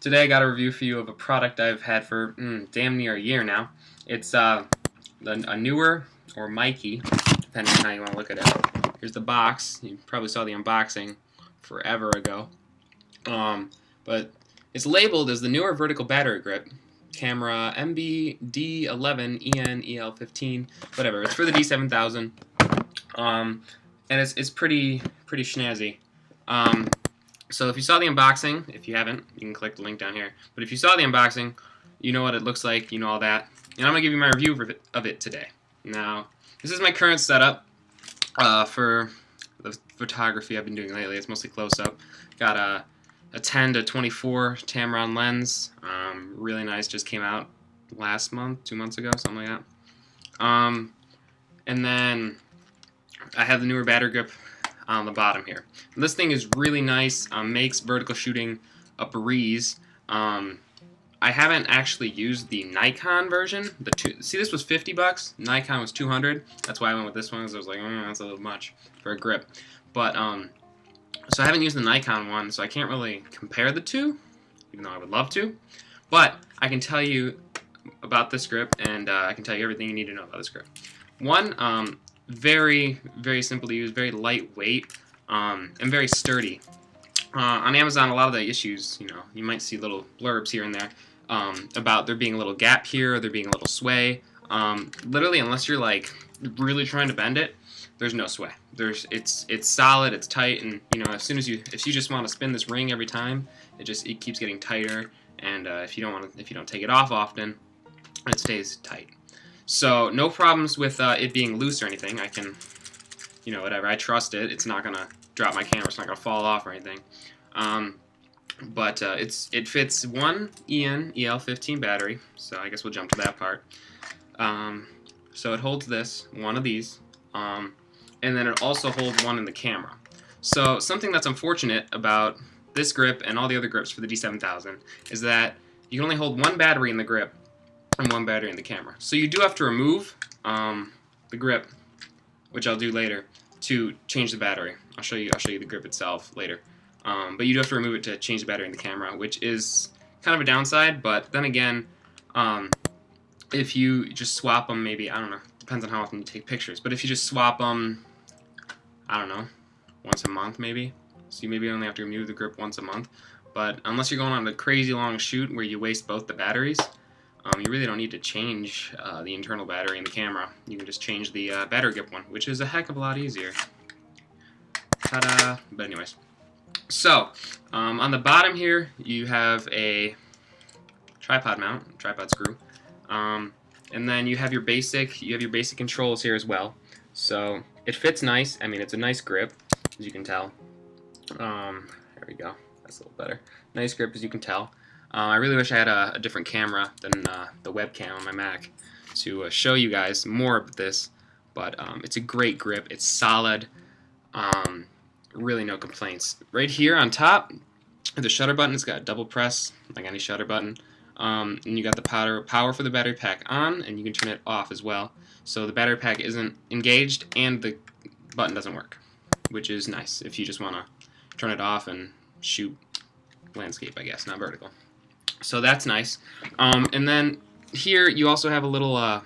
Today I got a review for you of a product I've had for damn near a year now. It's a newer, or Mikey, depending on how you want to look at it. Here's the box. You probably saw the unboxing forever ago. But it's labeled as the newer vertical battery grip. Camera MB-D11 EN-EL15, whatever. It's for the D7000. And it's pretty snazzy. So if you saw the unboxing, if you haven't, you can click the link down here. But if you saw the unboxing, you know what it looks like, you know all that. And I'm going to give you my review of it today. Now, this is my current setup for the photography I've been doing lately. It's mostly close-up. Got a 10 to 24 Tamron lens. Really nice, just came out last month, 2 months ago, something like that. And then I have the newer battery grip on the bottom here. And this thing is really nice, makes vertical shooting a breeze. I haven't actually used the Nikon version. See, this was $50. Nikon was $200. That's why I went with this one, because I was like, that's a little much for a grip. But so I haven't used the Nikon one, so I can't really compare the two, even though I would love to. But I can tell you about this grip, and I can tell you everything you need to know about this grip. One, very simple to use, very lightweight, and very sturdy. On Amazon, a lot of the issues, you might see little blurbs here and there about there being a little gap here, or there being a little sway. Literally, unless you're like really trying to bend it, there's no sway. It's solid, it's tight, and as soon as if you just want to spin this ring every time, it keeps getting tighter. And if you don't take it off often, it stays tight. So no problems with it being loose or anything. I can, whatever. I trust it. It's not gonna drop my camera. It's not gonna fall off or anything. But it fits one EN-EL15 battery. So I guess we'll jump to that part. So it holds one of these, and then it also holds one in the camera. So something that's unfortunate about this grip and all the other grips for the D7000 is that you can only hold one battery in the grip and one battery in the camera. So you do have to remove the grip, which I'll do later, to change the battery. I'll show you the grip itself later. But you do have to remove it to change the battery in the camera, which is kind of a downside. But then again, if you just swap them, maybe, I don't know, depends on how often you take pictures. But if you just swap them, I don't know, once a month maybe. So you maybe only have to remove the grip once a month. But unless you're going on a crazy long shoot where you waste both the batteries, you really don't need to change the internal battery in the camera. You can just change the battery grip one, which is a heck of a lot easier. Ta-da! But anyways, so on the bottom here you have a tripod mount, tripod screw, and then you have your basic controls here as well. So it fits nice. I mean, it's a nice grip, as you can tell. There we go. That's a little better. Nice grip, as you can tell. I really wish I had a different camera than the webcam on my Mac to show you guys more of this, but it's a great grip. It's solid. Really no complaints. Right here on top, the shutter button, it's got a double press, like any shutter button. And you got the power for the battery pack on, and you can turn it off as well. So the battery pack isn't engaged, and the button doesn't work, which is nice if you just want to turn it off and shoot landscape, I guess, not vertical. So that's nice. And then here you also have a little, I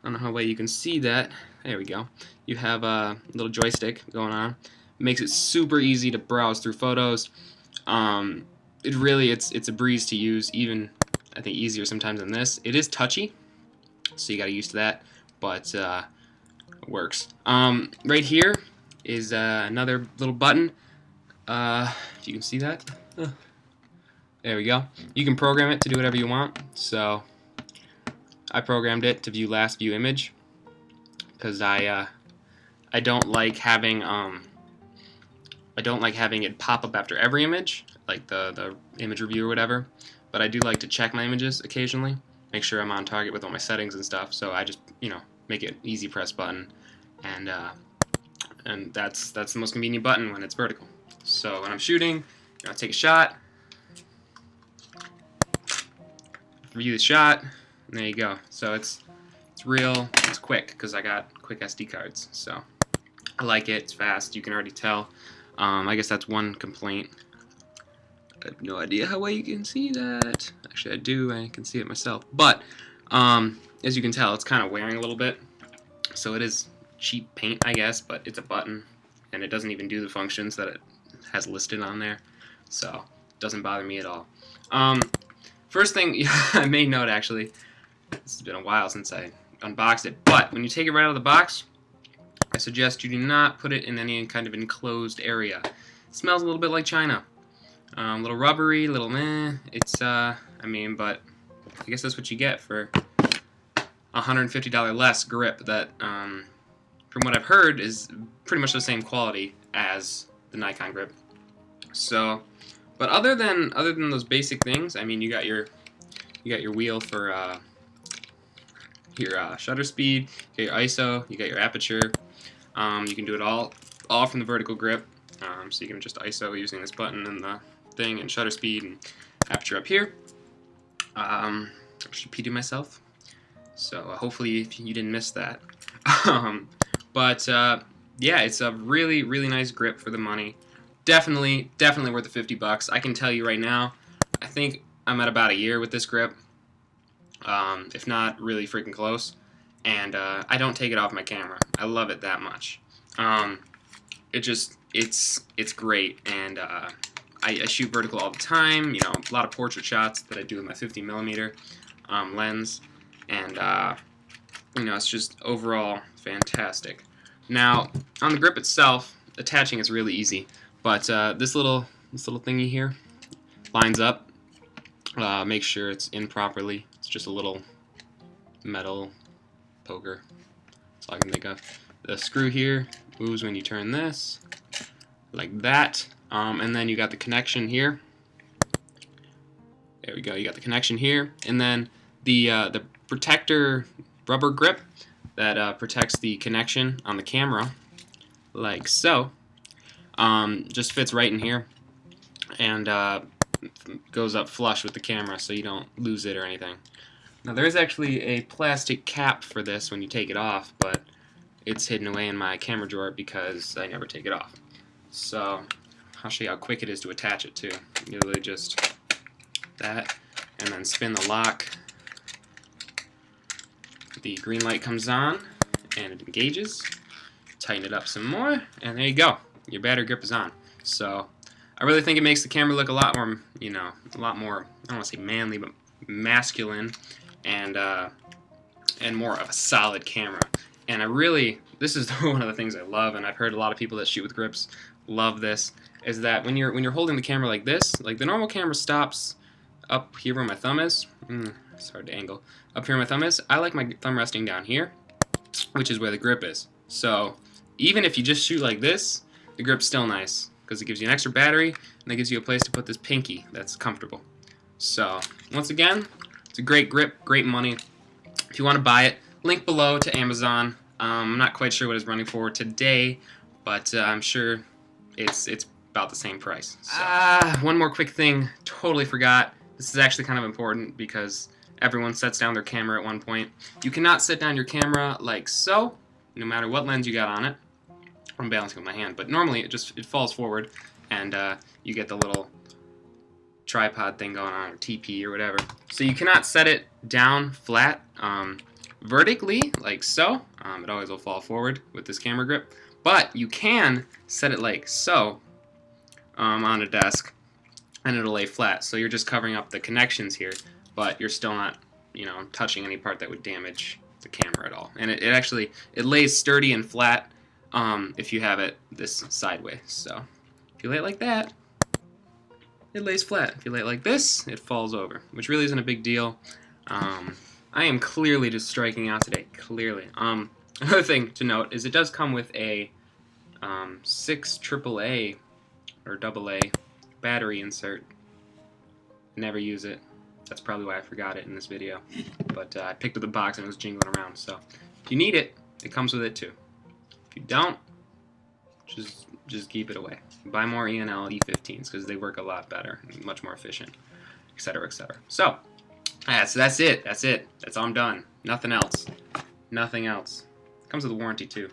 don't know how well you can see that. There we go. You have a little joystick going on. It makes it super easy to browse through photos. It's a breeze to use, even I think easier sometimes than this. It is touchy, so you got to get used to that, but it works. Right here is another little button. If you can see that. There we go. You can program it to do whatever you want. So I programmed it to view last view image because I don't like having it pop up after every image, like the image review or whatever. But I do like to check my images occasionally, make sure I'm on target with all my settings and stuff. So I just make it easy press button, and that's the most convenient button when it's vertical. So when I'm shooting, I take a shot. Review the shot, and there you go. So it's quick because I got quick SD cards. So I like it. It's fast. You can already tell. I guess that's one complaint. I have no idea how well you can see that. Actually, I do. I can see it myself. But as you can tell, it's kind of wearing a little bit. So it is cheap paint, I guess, but it's a button, and it doesn't even do the functions that it has listed on there. So it doesn't bother me at all. First thing I made note, actually, it's been a while since I unboxed it, but when you take it right out of the box, I suggest you do not put it in any kind of enclosed area. It smells a little bit like China. A little rubbery, little meh. It's, I mean, but I guess that's what you get for $150 less grip that, from what I've heard, is pretty much the same quality as the Nikon grip. So, but other than those basic things, I mean, you got your wheel for your shutter speed, you got your ISO, you got your aperture. You can do it all from the vertical grip. So you can adjust ISO using this button and the thing, and shutter speed and aperture up here. I should PD myself. So hopefully you didn't miss that. Yeah, it's a really, really nice grip for the money. Definitely worth the 50 bucks. I can tell you right now, I think I'm at about a year with this grip, if not really freaking close. And I don't take it off my camera. I love it that much. It's great, and I shoot vertical all the time. You know, a lot of portrait shots that I do with my 50mm lens, and you know, it's just overall fantastic. Now, on the grip itself, attaching is really easy, but this little thingy here lines up. Make sure it's in properly. It's just a little metal poker. That's all I can think of. The screw here moves when you turn this, like that. And then you got the connection here. There we go. You got the connection here, and then the protector rubber grip that protects the connection on the camera, like so. Just fits right in here, and goes up flush with the camera, so you don't lose it or anything. Now there is actually a plastic cap for this when you take it off, but it's hidden away in my camera drawer because I never take it off. So I'll show you how quick it is to attach it too. You literally just that, and then spin the lock. The green light comes on, and it engages. Tighten it up some more, and there you go. Your battery grip is on. So I really think it makes the camera look a lot more, you know, a lot more, I don't want to say manly, but masculine, and more of a solid camera. And this is one of the things I love, and I've heard a lot of people that shoot with grips love this, is that when you're holding the camera like this, like the normal camera stops up here where my thumb is. It's hard to angle. Up here where my thumb is, I like my thumb resting down here, which is where the grip is. So even if you just shoot like this, the grip's still nice, because it gives you an extra battery, and it gives you a place to put this pinky that's comfortable. So once again, it's a great grip, great money. If you want to buy it, link below to Amazon. I'm not quite sure what it's running for today, but I'm sure it's about the same price. So. One more quick thing, totally forgot. This is actually kind of important because everyone sets down their camera at one point. You cannot set down your camera like so, no matter what lens you got on it. I'm balancing with my hand, but normally it falls forward, and you get the little tripod thing going on, or TP or whatever. So you cannot set it down flat vertically like so. It always will fall forward with this camera grip, but you can set it like so on a desk, and it'll lay flat. So you're just covering up the connections here, but you're still not, you know, touching any part that would damage the camera at all. And it lays sturdy and flat if you have it this sideways. So if you lay it like that, it lays flat. If you lay it like this, it falls over, which really isn't a big deal. I am clearly just striking out today, clearly. Another thing to note is it does come with a 6 AAA or AA battery insert. Never use it. That's probably why I forgot it in this video. But I picked up the box and it was jingling around. So if you need it, it comes with it too. If you don't, just keep it away. Buy more E&L E15s because they work a lot better, and much more efficient, etc., etc. So that's it. That's all. I'm done. Nothing else. Nothing else. Comes with a warranty too.